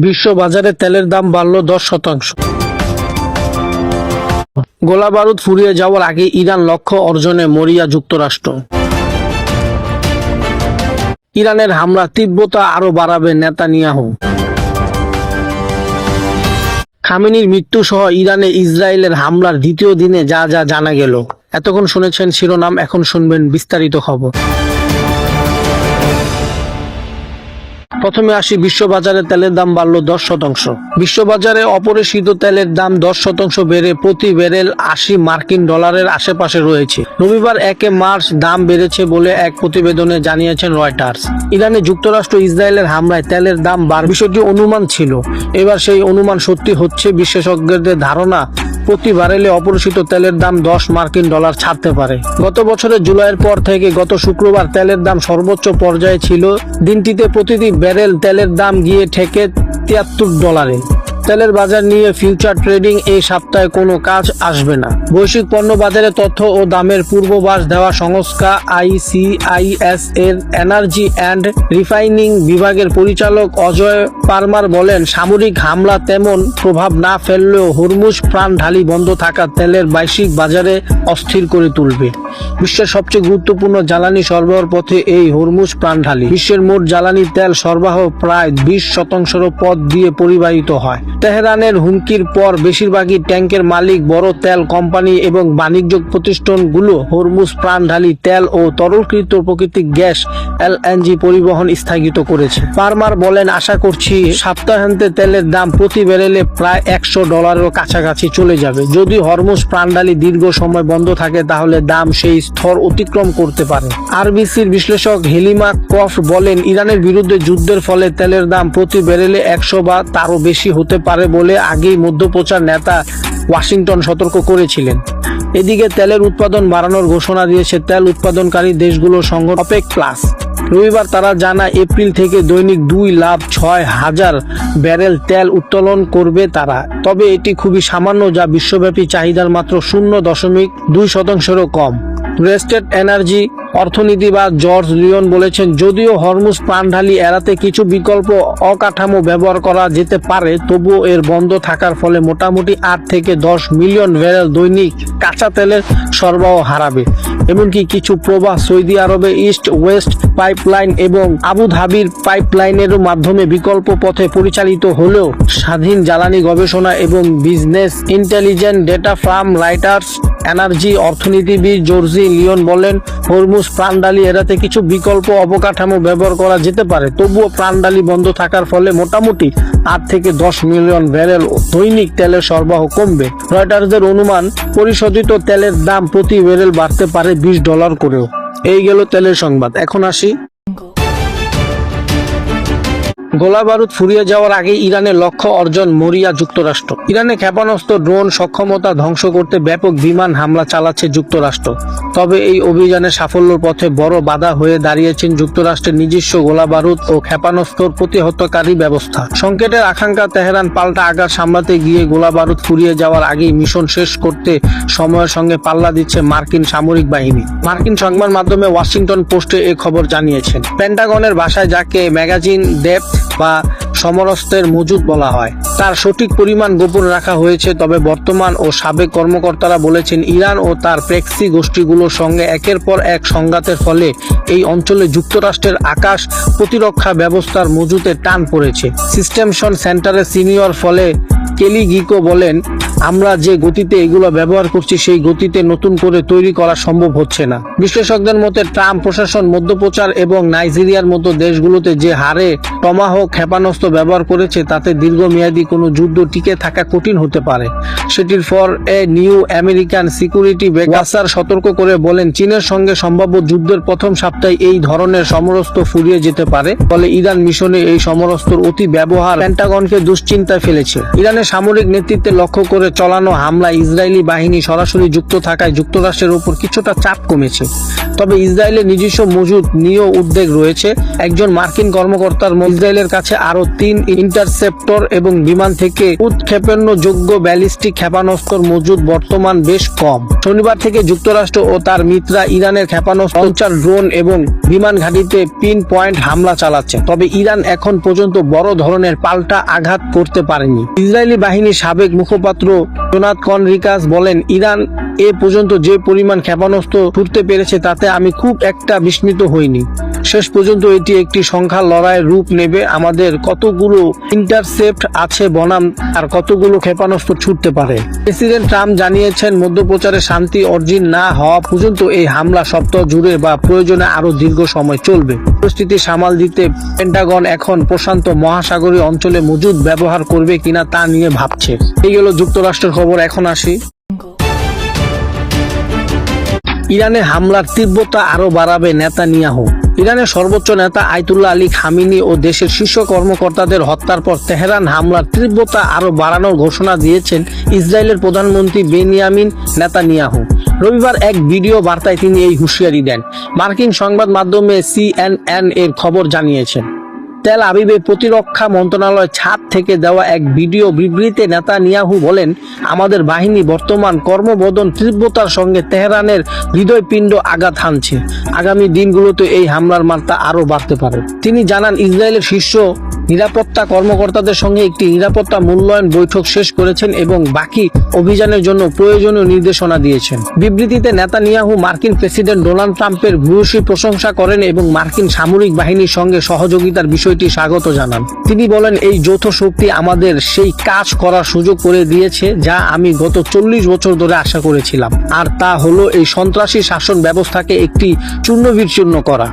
বিশ্ব বাজারে তেলের দাম বাড়ল 10%। গোলাবারুদ ফুরিয়ে যাওয়ার আগে ইরান লক্ষ্য অর্জনে মরিয়া যুক্তরাষ্ট্র। ইরানের হামলা তীব্রতা আরো বাড়াবে নেতানিয়াহু। খামেনির মৃত্যু সহ ইরানে ইসরায়েলের হামলার দ্বিতীয় দিনে যা যা জানা গেল। এতক্ষণ শুনেছেন শিরোনাম, এখন শুনবেন বিস্তারিত খবর। প্রথমে আসি, বিশ্ববাজারে তেলের দাম বাড়ল 10%। বিশ্ববাজারে অপরিশোধিত তেলের দাম 10% বেড়ে প্রতি ব্যারেল 80 মার্কিন ডলারের আশেপাশে রয়েছে। রবিবার 1 মার্চ দাম বেড়েছে বলে এক প্রতিবেদনে জানিয়েছেন রয়টার্স। ইরানে যুক্তরাষ্ট্র ইসরায়েলের হামলায় তেলের দাম বাড়বে বিষয়টি অনুমান ছিল, এবার সেই অনুমান সত্যি হচ্ছে। বিশেষজ্ঞদের ধারণা, প্রতি ব্যারেলে অপরিশোধিত তেলের দাম 10 মার্কিন ডলার ছাড়তে পারে। গত বছরের জুলাইয়ের পর থেকে গত শুক্রবার তেলের দাম সর্বোচ্চ পর্যায়ে ছিল। দিনটিতে প্রতিটি ব্যারেল তেলের দাম গিয়ে ঠেকে $73। তেলের বাজার নিয়ে ফিউচার ট্রেডিং এই সপ্তাহে কোনো কাজ আসবে না। বৈশ্বিক পণ্য বাজারে তথ্য ও দামের পূর্বাভাস দেওয়া সংস্থা ICIS এর এনার্জি অ্যান্ড রিফাইনিং বিভাগের পরিচালক অজয় পারমার বলেন, সামরিক হামলা তেমন প্রভাব না ফেললেও হরমুজ প্রাণঢালি বন্ধ থাকা তেলের বৈশ্বিক বাজারে অস্থির করে তুলবে। বিশ্বের সবচেয়ে গুরুত্বপূর্ণ জ্বালানি সরবরাহের পথে এই হরমুজ প্রাণঢালি। বিশ্বের মোট জ্বালানি তেল সরবরাহ প্রায় 20% পথ দিয়ে পরিবাহিত হয়। তেহরানের হুমকির পর বেশিরভাগই ট্যাঙ্কের মালিক, বড় তেল কোম্পানি এবং বাণিজ্য প্রতিষ্ঠানগুলো হরমুজ প্রাণঢালি তেল ও তরলীকৃত প্রাকৃতিক গ্যাস LNG পরিবহন স্থগিত করেছে। পারমার বলেন, আশা করছি সপ্তাহান্তে তেলের দাম প্রতি ব্যারেলে প্রায় $100 কাছাকাছি চলে যাবে। যদি হরমুজ প্রাণঢালি দীর্ঘ সময় বন্ধ থাকে তাহলে দাম সেই স্তর অতিক্রম করতে পারে। RBCর বিশ্লেষক হেলিমা ক্রফট বলেন, ইরানের বিরুদ্ধে যুদ্ধের ফলে তেলের দাম প্রতি ব্যারেলে 100 বা তারও বেশি হতে পারে বলে আগেই মধ্যপ্রাচ্যের নেতা ওয়াশিংটন সতর্ক করেছিলেন। এদিকে তেলের উৎপাদন বাড়ানোর ঘোষণা দিয়েছে তেল উৎপাদনকারী দেশগুলোর সংগঠন OPEC+। রবিবার তারা জানায়, এপ্রিল থেকে দৈনিক 2,06,000 ব্যারেল তেল উত্তোলন করবে তারা। তবে এটি খুবই সামান্য, যা বিশ্বব্যাপী চাহিদার মাত্র 0.2%-ও কম। রেস্টেড এনার্জি অর্থনীতিবাদ জর্জ লিওন বলেছেন, যদিও হরমুজ প্রাণঢালি এড়াতে কিছু বিকল্প অকাঠামো ব্যবহার করা যেতে পারে, তবুও এর বন্ধ থাকার ফলে মোটামুটি 8 থেকে 10 মিলিয়ন ব্যারেল দৈনিক কাঁচা তেলের সরবরাহ হারাবে। এমনকি কিছু প্রবাহ সৌদি আরবে ইস্ট ওয়েস্ট পাইপলাইন এবং আবুধাবির পাইপলাইনের মাধ্যমে বিকল্প পথে পরিচালিত হলেও স্বাধীন জ্বালানি গবেষণা এবং বিজনেস ইন্টেলিজেন্স ডেটা ফার্ম রাইটার্স এনার্জি অর্থনীতিবিদ জর্জি লিওন বলেন, হরমুজ প্রাণঢালি এড়াতে কিছু বিকল্প অবকাঠামো ব্যবহার করা যেতে পারে, তবুও প্রাণঢালি বন্ধ থাকার ফলে মোটামুটি 8 থেকে 10 মিলিয়ন ব্যারেল দৈনিক তেলের সরবরাহ কমবে। রয়টার্সের অনুমান, পরিশোধিত তেলের দাম প্রতি ব্যারেল বাড়তে পারে $20 করেও। এই গেল তেলের সংবাদ। এখন আসি, গোলাবারুদ ফুরিয়ে যাওয়ার আগে ইরানের লক্ষ্য অর্জন মরিয়া যুক্তরাষ্ট্র। ইরানে ক্ষেপণাস্ত্র, ড্রোন সক্ষমতা ধ্বংস করতে ব্যাপক বিমান হামলা চালাচ্ছে যুক্তরাষ্ট্র। তবে এই অভিযানের সাফল্যের পথে বড় বাধা হয়ে দাঁড়িয়েছেন যুক্তরাষ্ট্রের নিজস্ব গোলাবারুদ ও ক্ষেপণাস্ত্র প্রতিহতকারী ব্যবস্থা। সংকেতের আকাঙ্ক্ষা, তেহরান পাল্টা আঘাত সামলাতে গিয়ে গোলাবারুদ ফুরিয়ে যাওয়ার আগেই মিশন শেষ করতে সময়ের সঙ্গে পাল্লা দিচ্ছে মার্কিন সামরিক বাহিনী। মার্কিন সংবাদ মাধ্যমে ওয়াশিংটন পোস্টে এ খবর জানিয়েছেন। পেন্টাগনের ভাষায় যাকে ম্যাগাজিন ডেপথ বা সমরাস্ত্রের মজুদ বলা হয়, তার সঠিক পরিমাণ গোপন রাখা হয়েছে। তবে বর্তমান ও সাবেক কর্মকর্তারা বলেছেন, ইরান ও তার প্রেক্সি গোষ্ঠীগুলোর সঙ্গে একের পর এক সংঘাতের ফলে এই অঞ্চলে যুক্তরাষ্ট্রের আকাশ প্রতিরক্ষা ব্যবস্থার মজুতে টান পড়েছে। সিস্টেমশন সেন্টারের সিনিয়র ফলে কেলি গিকো বলেন, আমরা যে গতিতে এগুলো ব্যবহার করছি সেই গতিতে নতুন করে তৈরি করা সম্ভব হচ্ছে না। বিশ্লেষকদের মতে, ট্রাম্প প্রশাসন মধ্যপ্রাচ্য এবং নাইজেরিয়ার মতো দেশগুলোতে যে হারে টমাহক ক্ষেপণাস্ত্র ব্যবহার করেছে তাতে দীর্ঘমেয়াদী কোনো যুদ্ধ টিকে থাকা কঠিন হতে পারে। সেটির for a New American Security ব্যাকাসার সতর্ক করে বলেন, চীনের সঙ্গে সম্ভাব্য যুদ্ধের প্রথম সপ্তাহে এই ধরনের সমরাস্ত্র ফুরিয়ে যেতে পারে। ফলে ইরান মিশনে এই সমরাস্ত্রের অতি ব্যবহার পেন্টাগনকে দুশ্চিন্তায় ফেলেছে। ইরানের সামরিক নেতৃত্বে লক্ষ্য করে করে চালানো হামলায় ইসরায়েলি বাহিনী সরাসরি যুক্ত থাকায় যুক্তরাষ্ট্রের উপর কিছুটা চাপ কমেছে। তবে ইসরায়েলের নিজস্ব মজুদ নিয়েও উদ্বেগ রয়েছে। একজন মার্কিন কর্মকর্তার ইসরায়েলের কাছে আরও 3 ইন্টারসেপ্টর এবং বিমান থেকে উৎক্ষেপণযোগ্য ব্যালিস্টিক ক্ষেপণাস্ত্র মজুদ বর্তমান বেশ কম। শনিবার থেকে যুক্তরাষ্ট্র ও তার মিত্রা ইরানের ক্ষেপণাস্ত্র, লঞ্চার, ড্রোন এবং বিমান ঘাঁটিতে পিন পয়েন্ট হামলা চালাচ্ছে। তবে ইরান এখন পর্যন্ত বড় ধরনের পাল্টা আঘাত করতে পারেনি। ইসরায়েলি বাহিনীর সাবেক মুখপাত্র জোনাথন কনরিকাস বলেন, ইরান এ পর্যন্ত যে পরিমাণ ক্ষেপণাস্ত্র ছুড়তে পেরেছে তাতে আমি খুব একটা বিস্মিত হইনি। শেষ পর্যন্ত এটি একটি সংখ্যার লড়াইয়ের রূপ নেবে। আমাদের কতগুলো ইন্টারসেপ্ট আছে বনাম আর কতগুলো ক্ষেপণাস্ত্র ছুটতে পারে। প্রেসিডেন্ট ট্রাম্প জানিয়েছেন, মধ্যপ্রাচ্যে শান্তি অর্জন না হওয়া পর্যন্ত এই হামলা সপ্তাহ জুড়ে বা প্রয়োজনে আরো দীর্ঘ সময় চলবে। পরিস্থিতি সামাল দিতে পেন্টাগন এখন প্রশান্ত মহাসাগরীয় অঞ্চলে মজুদ ব্যবহার করবে কিনা তা নিয়ে ভাবছে। এই হলো যুক্তরাষ্ট্রের খবর। এখন আসি ইরানের হামলার তীব্রতা আরো বাড়াবে নেতানিয়াহু। ইরানের সর্বোচ্চ নেতা আয়াতুল্লাহ আলী খামেনি ও দেশের শীর্ষ কর্মকর্তাদের হত্যার পর তেহরান হামলার তীব্রতা আরো বাড়ানোর ঘোষণা দিয়েছেন ইসরায়েলের প্রধানমন্ত্রী বেনিয়ামিন নেতানিয়াহু। রবিবার এক ভিডিও বার্তায় তিনি এই হুঁশিয়ারি দেন। মার্কিন সংবাদ মাধ্যমে CNN এর খবর জানিয়েছেন। তেল আবিবের প্রতিরক্ষা মন্ত্রণালয় ছাদ থেকে দেওয়া এক ভিডিও বিবৃতিতে নেতানিয়াহু বলেন, আমাদের বাহিনী বর্তমান কর্মবর্ধন তীব্রতার সঙ্গে তেহরানের হৃদয়পিণ্ড আঘাত হানছে। আগামী দিনগুলোতে এই হামলার মাত্রা আরও বাড়তে পারে। তিনি জানান, ইসরায়েলের শীর্ষ নিরাপত্তা কর্মকর্তাদের সঙ্গে একটি নিরাপত্তা মূল্যায়ন বৈঠক শেষ করেছেন এবং বাকি অভিযানের জন্য প্রয়োজনীয় নির্দেশনা দিয়েছেন। বিবৃতিতে নেতানিয়াহু মার্কিন প্রেসিডেন্ট ডোনাল্ড ট্রাম্পের ভূয়সী প্রশংসা করেন এবং মার্কিন সামরিক বাহিনীর সঙ্গে সহযোগিতার বিষয়টি স্বাগত জানান। তিনি বলেন, এই যৌথ শক্তি আমাদের সেই কাজ করার সুযোগ করে দিয়েছে যা আমি গত 40 বছর ধরে আশা করেছিলাম, আর তা হলো এই সন্ত্রাসী শাসন ব্যবস্থাকে একটি চূর্ণবিচ্ছিন্ন করা।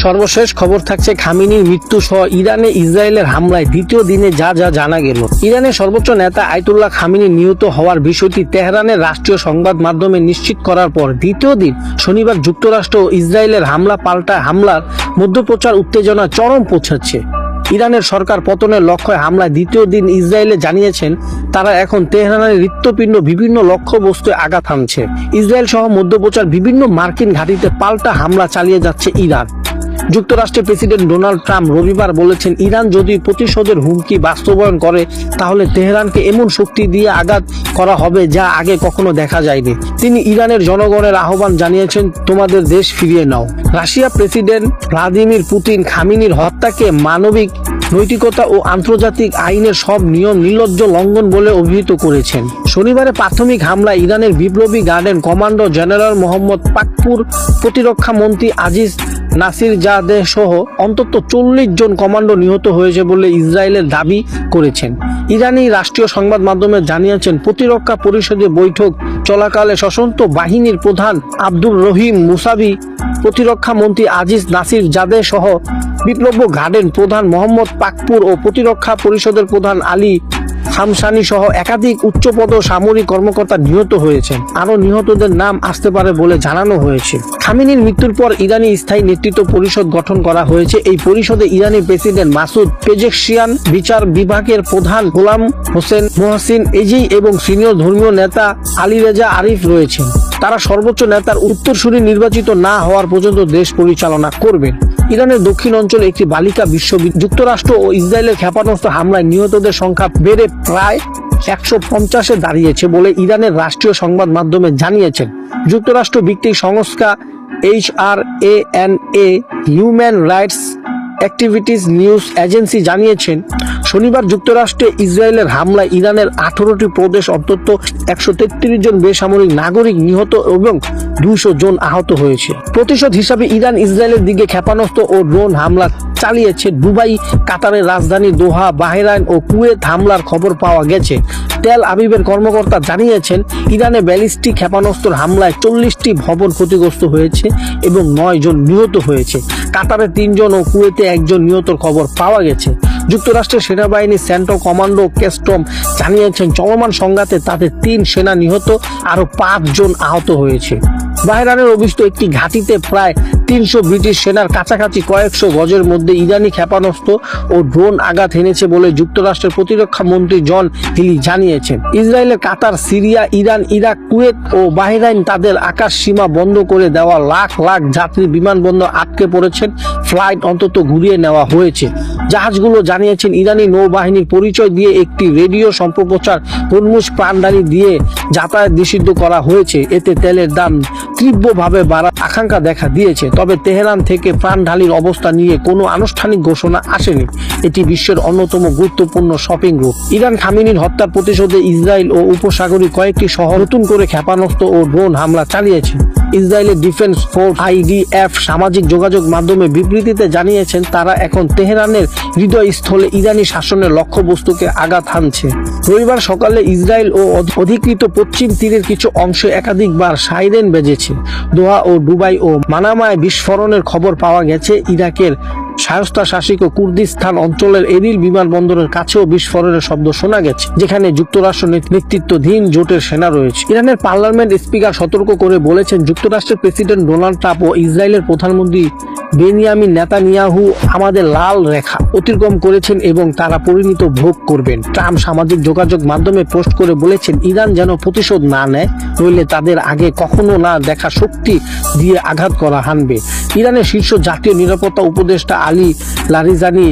সর্বশেষ খবর থাকছে খামেনির মৃত্যু সহ ইরানে ইসরায়েলের হামলায় দ্বিতীয় দিনে যা জানা গেল। ইরানের সর্বোচ্চ নেতা আয়াতুল্লাহ খামেনি নিহত হওয়ার বিষয়টি তেহরানের রাষ্ট্রীয় সংবাদ মাধ্যমে নিশ্চিত করার পর দ্বিতীয় দিন শনিবার যুক্তরাষ্ট্র ও ইসরায়েলের পাল্টা হামলার মধ্যপ্রাচ্যের উত্তেজনা চরম পৌঁছাচ্ছে। ইরানের সরকার পতনের লক্ষ্যে হামলায় দ্বিতীয় দিন ইসরায়েলে জানিয়েছেন, তারা এখন তেহরানের হৃৎপিণ্ড বিভিন্ন লক্ষ্যবস্তুয় আঘাত হানছে। ইসরায়েল সহ মধ্যপ্রাচ্যের বিভিন্ন মার্কিন ঘাঁটিতে পাল্টা হামলা চালিয়ে যাচ্ছে ইরান। যুক্তরাষ্ট্রের প্রেসিডেন্ট ডোনাল্ড ট্রাম্প রবিবার বলেছেন, ইরান যদি প্রতিশোধের হুমকি বাস্তবায়ন করে তাহলে তেহরানকে এমন শক্তি দিয়ে আঘাত করা হবে যা আগে কখনো দেখা যায়নি। তিনি ইরানের জনগণের আহ্বান জানিয়েছেন, তোমাদের দেশ ফিরিয়ে নাও। রাশিয়া প্রেসিডেন্ট ভ্লাদিমির পুতিন খামেনির হত্যাকে মানবিক নৈতিকতা ও আন্তর্জাতিক আইনের সব নিয়ম নির্লজ্জ লঙ্ঘন বলে অভিহিত করেছেন। শনিবারে প্রাথমিক হামলায় ইরানের বিপ্লবী গার্ডের কমান্ডার জেনারেল মোহাম্মদ পাকপুর, প্রতিরক্ষা মন্ত্রী আজিজ নাসিরজাদেহ সহ অন্তত 40 জন কমান্ডো নিহত হয়েছে বলে ইসরায়েলের দাবি করেছেন। ইরানি রাষ্ট্রীয় সংবাদ মাধ্যমে জানিয়েছেন, প্রতিরক্ষা পরিষদের বৈঠক চলাকালে সশস্ত্র বাহিনীর প্রধান আব্দুর রহিম মুসাবি, প্রতিরক্ষা মন্ত্রী আজিজ নাসিরজাদেহ সহ বিপ্লব গার্ডের প্রধান মোহাম্মদ পাকপুর ও প্রতিরক্ষা পরিষদের প্রধান আলী হামসানি সহ একাধিক উচ্চপদ সামরিক কর্মকর্তা নিহত হয়েছেন। আরও নিহতদের নাম আসতে পারে বলে জানানো হয়েছে। খামেনির মৃত্যুর পর ইরানি স্থায়ী নেতৃত্ব পরিষদ গঠন করা হয়েছে। এই পরিষদে ইরানি প্রেসিডেন্ট মাসুদ পেজেকশিয়ান, বিচার বিভাগের প্রধান গোলাম হোসেন মোহসিন এজি এবং সিনিয়র ধর্মীয় নেতা আলীরেজা আরিফ রয়েছেন। তারা সর্বোচ্চ নেতার উত্তরসূরি নির্বাচিত না হওয়ার পর্যন্ত দেশ পরিচালনা করবেন। ইরানের দক্ষিণ অঞ্চলে একটি বালিকা বিশ্ববিদ্যালয় যুক্তরাষ্ট্র ও ইসরায়েলের ক্ষেপণাস্ত্র হামলায় নিহতদের সংখ্যা বেড়ে প্রায় 150-এ দাঁড়িয়েছে বলে ইরানের রাষ্ট্রীয় সংবাদ মাধ্যমে জানিয়েছেন। যুক্তরাষ্ট্র ভিত্তিক সংস্থা HRANA human rights activities news agency জানিয়েছেন, শনিবার যুক্তরাষ্ট্রে ইসরায়েলের হামলায় ইরানের 18টি প্রদেশ অন্তত 133 জন বেসামরিক নাগরিক নিহত এবং 200 জন আহত হয়েছে। প্রতিশোধ হিসাবে ইরান ইসরায়েলের দিকে ক্ষেপণাস্ত্র ও ড্রোন হামলা চালিয়েছে। দুবাই, কাতারের রাজধানী দোহা, বাহরাইন ও কুয়েত হামলার খবর পাওয়া গেছে। তেল আবিবের কর্মকর্তা জানিয়েছেন, ইরানে ব্যালিস্টিক ক্ষেপণাস্ত্র হামলায় 40টি ভবন ক্ষতিগ্রস্ত হয়েছে এবং 9 জন নিহত হয়েছে। কাতারে 3 জন ও কুয়েতে 1 জন নিহতর খবর পাওয়া গেছে। যুক্তরাষ্ট্রের সেনাবাহিনী সেন্ট্রাল কমান্ডো কেস্টম জানিয়েছেন, চলমান সংঘাতে তাদের 3 সেনা নিহত, আরও 5 জন আহত হয়েছে। বাহরাইনের অভিষ্ট একটি ঘাঁটিতে প্রায় 300 ব্রিটিশ সেনার কাছাকাছি কয়েকশো গজের মধ্যে ইরানি ক্ষেপণাস্ত্র ও ড্রোন আঘাত এনেছে বলে যুক্তরাষ্ট্রের প্রতিরক্ষা মন্ত্রী জন হিলি জানিয়েছেন। ইসরায়েলের কাতার, সিরিয়া, ইরান, ইরাক, কুয়েত ও বাহরাইন তাদের আকাশ সীমা বন্ধ করে দেওয়া লাখ লাখ যাত্রী বিমানবন্দর আটকে পড়েছেন। ফ্লাইট অন্তত ঘুরিয়ে নেওয়া হয়েছে। জাহাজগুলো জানিয়েছেন ইরানি নৌবাহিনীর পরিচয় দিয়ে একটি রেডিও সম্প্রচার হরমুজ প্রাণদানি দিয়ে যাতায়াত নিষিদ্ধ করা হয়েছে। এতে তেলের দাম তীব্রভাবে বাড়ার আশঙ্কা দেখা দিয়েছে। তবে তেহরান থেকে প্রাণঢালির অবস্থা নিয়ে কোনো আনুষ্ঠানিক ঘোষণা আসেনি। এটি বিশ্বের অন্যতম গুরুত্বপূর্ণ শপিং রুট। ইরান খামেনির হত্যার প্রতিশোধে ইসরায়েল ও উপসাগরীয় কয়েকটি শহর নতুন করে ক্ষেপণাস্ত্র ও ড্রোন হামলা চালিয়েছে। ইসরায়েলের ডিফেন্স ফোর্স IDF সামাজিক যোগাযোগ মাধ্যমে বিবৃতিতে জানিয়েছেন তারা এখন তেহরানের হৃদয়স্থলে ইরানি শাসনের লক্ষ্যবস্তুকে আঘাত হানছে। রবিবার সকালে ইসরায়েল ও অধিকৃত পশ্চিম তীরের কিছু অংশে একাধিকবার সাইরেন বেজেছে। দোহা ও দুবাই ও মানামায় বিস্ফোরণের খবর পাওয়া গেছে। ইরাকের স্বায়ত্তশাসিত কুর্দিস্তান অঞ্চলের এরিল বিমানবন্দরের কাছেও বিস্ফোরণের শব্দ শোনা গেছে, যেখানে যুক্তরাষ্ট্র নেতৃত্বাধীন জোটের সেনা রয়েছে। ইরানের পার্লামেন্ট স্পিকার সতর্ক করে বলেছেন, যুক্তরাষ্ট্রের প্রেসিডেন্ট ডোনাল্ড ট্রাম্প ও ইসরায়েলের প্রধানমন্ত্রী বেনিয়ামিন নেতানিয়াহু আমাদের লাল রেখা অতিক্রম করেছেন এবং তারা পরিণত ভোগ করবেন। ট্রাম্প সামাজিক যোগাযোগ মাধ্যমে পোস্ট করে বলেছেন, ইরান যেন প্রতিশোধ না নেয়, নইলে তাদের আগে কখনো না দেখা শক্তি দিয়ে আঘাত করা হানবে। ইরানের শীর্ষ জাতীয় নিরাপত্তা উপদেষ্টা আলী লারিজানি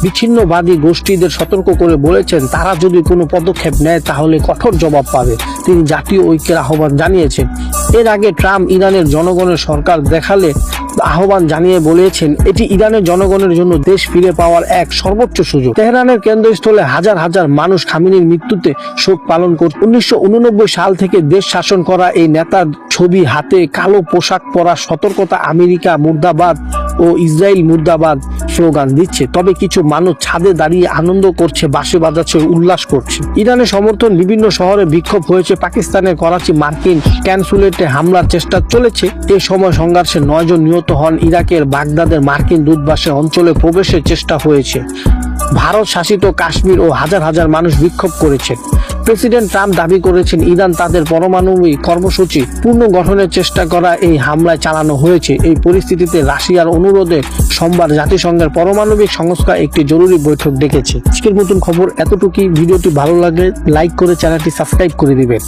বিচ্ছিন্নবাদী গোষ্ঠীদের সতর্ক করে বলেছেন, তারা যদি কোনো পদক্ষেপ নেয় তাহলে কঠোর জবাব পাবে। তিনি জাতীয় ঐক্যের আহ্বান জানিয়েছেন। এর আগে ট্রাম্প ইরানের জনগণের সরকার দেখালে আহ্বান জানিয়ে বলেছেন, এটি ইরানের জনগণের জন্য দেশ ফিরে পাওয়ার এক সর্বোচ্চ সুযোগ। তেহরানের কেন্দ্রস্থলে হাজার হাজার মানুষ খামেনির মৃত্যুতে শোক পালন করছে। 1989 সাল থেকে দেশ শাসন করা এই নেতার ছবি হাতে কালো পোশাক পরা সতর্কতা আমেরিকা মুর্দাবাদ ও ইসরায়েল মুর্দাবাদ স্লোগান দিচ্ছে। তবে কিছু মানুষ ছাদে দাঁড়িয়ে আনন্দ করছে, বাঁশি বাজাচ্ছে, উল্লাস করছে। ইরানের সমর্থন বিভিন্ন শহরে বিক্ষোভ হয়েছে। পাকিস্তানের করাচি মার্কিন কনসুলেটে হামলার চেষ্টা চলেছে। এ সময় সংঘর্ষে 9 জন নিহত হন। ইরাকের বাগদাদের মার্কিন দূতাবাসের অঞ্চলে প্রবেশের চেষ্টা হয়েছে। ভারত শাসিত কাশ্মীর ও হাজার হাজার মানুষ বিক্ষোভ করেছে। প্রেসিডেন্ট ট্রাম্প দাবি করেছেন, ইরান তাদের পারমাণবিক কর্মসূচি পুনর্গঠনের চেষ্টা করা এই হামলায় চালানো হয়েছে। এই পরিস্থিতিতে রাশিয়ার অনুরোধে সোমবার জাতিসংঘের পারমাণবিক সংস্থা একটি জরুরি বৈঠক ডেকেছে। আজকের নতুন খবর এতটুকুই। ভিডিওটি ভালো লাগলে লাইক করে চ্যানেলটি সাবস্ক্রাইব করে দিবেন।